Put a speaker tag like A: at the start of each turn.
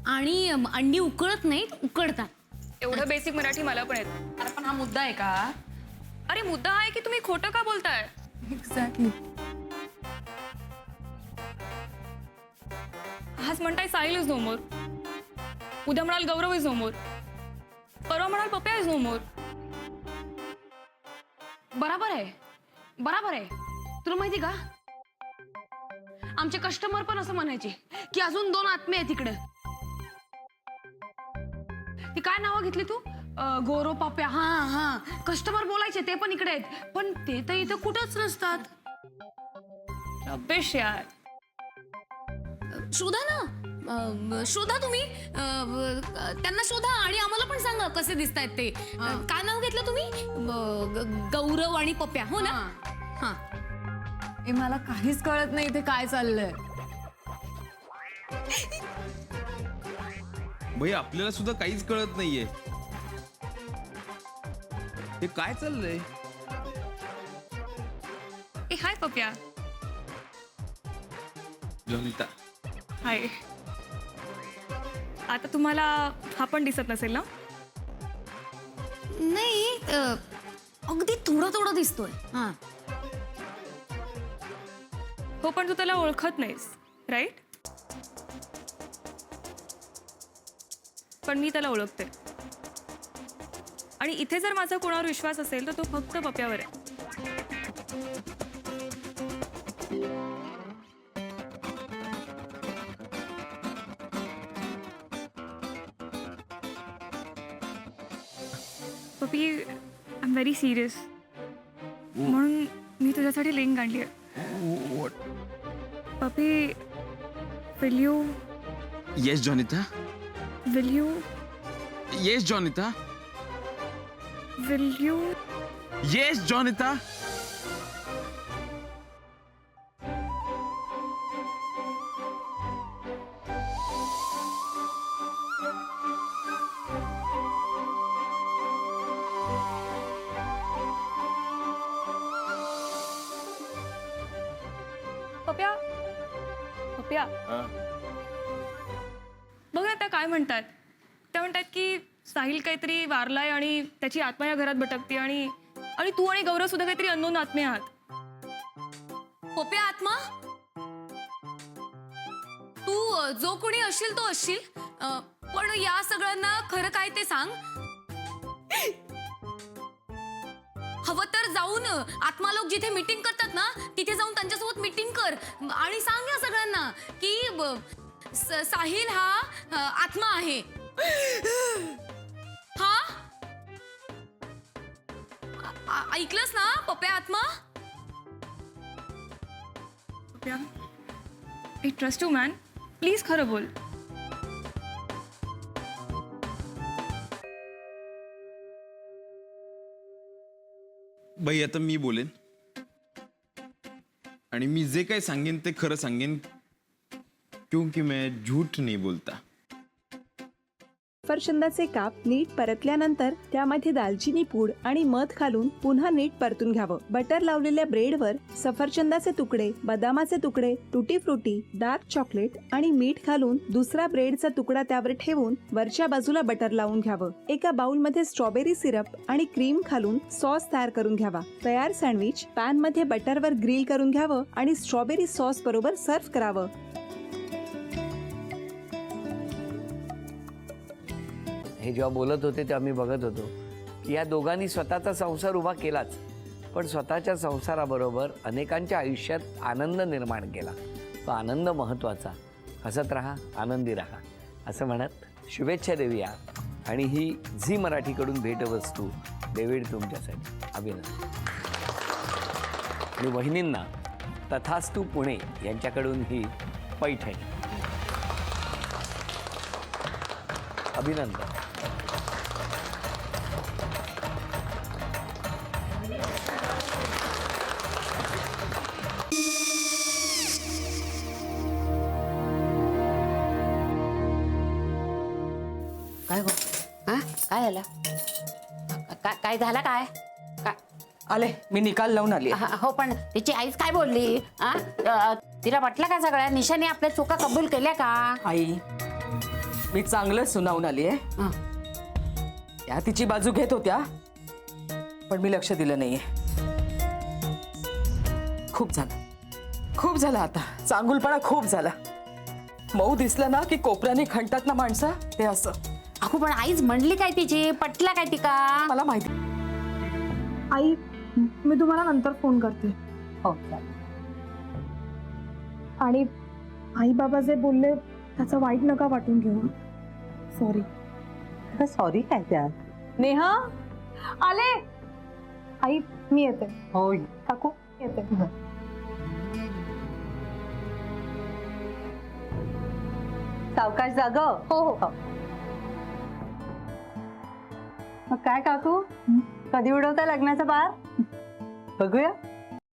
A: आणि अंडी उकळत नाहीत, उकडतात.
B: एवढं बेसिक मराठी मला पण येतं.
C: अरे पण हा मुद्दा आहे का?
B: अरे मुद्दा आहे की तुम्ही खोटं का बोलताय?
C: एक्झॅक्टली.
B: आज म्हणताय साहिल इज नो मोर, उद्या म्हणाल गौरव इज नो मोर, परवा म्हणाल पप्या इज नो मोर.
C: बराबर आहे, बराबर आहे. तुला माहिती का, आमचे कस्टमर पण असं म्हणायचे की अजून 2 आत्मे आहेत तिकडे. ती काय नावं घेतली तू? गौरव, पप्या. हा हा, कस्टमर बोलायचे ते पण इकडे आहेत, पण ते तर इथं कुठंच नसतात.
B: रब्बिश यार.
A: शोधा ना, शोधा तुम्ही, त्यांना शोधा आणि आम्हाला पण सांगा कसे दिसतायत ते. काय नाव घेतलं तुम्ही? गौरव आणि पप्या, हो ना? हा.
C: ए, मला काहीच कळत नाही इथे काय चाललंय.
D: भाई आपल्याला सुद्धा काहीच कळत नाहीये. हे काय चाललंय?
B: ए हाय पप्या.
D: जोनिता.
B: हाय. आता तुम्हाला हा पण दिसत नसेल ना?
A: नाही, अगदी थोडं थोडं दिसतोय. हा.
B: हो पण तू त्याला ओळखत नाहीस, राईट? पण मी त्याला ओळखते. आणि इथे जर माझा कोणावर विश्वास असेल तर तो फक्त पप्यावर आहे. पप्पी, आय एम व्हेरी सिरियस. म्हणून मी तुझ्यासाठी लिंक आणली आहे. Pappi, will you
D: yes Jonita.
B: Will you
D: yes Jonita.
B: Will you
D: yes Jonita.
B: Pappya, Pappya, बघ ना त्या काय म्हणतात. त्या म्हणतात की साहिल काहीतरी वारलाय आणि त्याची आत्मा या घरात भटकते आणि आणि तू आणि गौरव सुद्धा काहीतरी अननोन आत्मे आहात.
A: पप्या आत्मा, तू जो कोणी असशील तो असशील, पण या सगळ्यांना खरं काय ते सांग. हवं तर जाऊन आत्मा लोक जिथे मीटिंग करतात ना तिथे जाऊन त्यांच्यासोबत मीटिंग कर आणि सांग या सगळ्यांना की साहिल हा आत्मा आहे. हा, ऐकलंस ना पप्या आत्मा?
B: Pappya, I trust you man, please खरं बोल.
D: भाई आता मी बोलेन आणि मी जे काही सांगेन ते खरं सांगेन, क्योंकि मैं झूठ नहीं बोलता.
E: सफरचंदाचे काप नीट परतल्यानंतर त्यामध्ये दालचिनी पूड आणि मध घालून पुन्हा नीट परतून घ्यावं. बटर लावलेल्या ब्रेडवर सफरचंदाचे तुकडे, बदामाचे तुकडे, टुटी फ्रुटी, डार्क चॉकलेट आणि मीठ घालून दुसरा ब्रेडचा तुकडा त्यावर ठेवून वरच्या बाजूला बटर लावून घ्यावं. एका बाउलमध्ये स्ट्रॉबेरी सिरप आणि क्रीम घालून सॉस तयार करून घ्यावा. तयार सँडविच पॅन मध्ये बटरवर ग्रिल करून घ्यावं आणि स्ट्रॉबेरी सॉस बरोबर सर्व्ह करावं.
F: हे जेव्हा बोलत होते तेव्हा मी बघत होतो की या दोघांनी स्वतःचा संसार उभा केलाच, पण स्वतःच्या संसाराबरोबर अनेकांच्या आयुष्यात आनंद निर्माण केला. तो आनंद महत्त्वाचा. हसत राहा, आनंदी राहा असं म्हणत शुभेच्छा देऊया. आणि ही झी मराठीकडून भेटवस्तू डेव्हिड तुमच्यासाठी. अभिनंदन. आणि वहिनींना तथास्तू पुणे यांच्याकडून ही पैठणी. अभिनंदन.
G: काय हो? हा, काय झालं? काय झालं? काय काय
H: आले, मी निकाल लावून आली.
G: हो, पण तिची आईच काय बोलली? तिला वाटलं का सगळ्या निशाने आपल्या चुका कबूल केल्या का?
H: आई, मी चांगलं सुनावून आली आहे.
G: हं.
H: त्या तिची बाजू घेत होत्या पण मी लक्ष दिलं नाहीये. खूप झालं आता. चांगुलपणा खूप झाला. मऊ दिसलं ना की कोपऱ्याने खणतात ना माणसं, ते असं.
G: अहो पण आईच म्हणली काय तिची, पटला काय तिका?
H: मला माहिती.
B: आई मी तुम्हाला नंतर फोन करते.
G: हो
B: आणि आई बाबा जे बोलले त्याचं वाईट नका वाटून घेऊ. सॉरी.
E: सॉरी काय त्या?
B: नेहा आले. आई मी येते.
E: होय.
B: काकू येते.
E: सावकाश जाग.
B: हो हो.
E: मग काय काकू, कधी उडवता लग्नाचा बार? बघूया.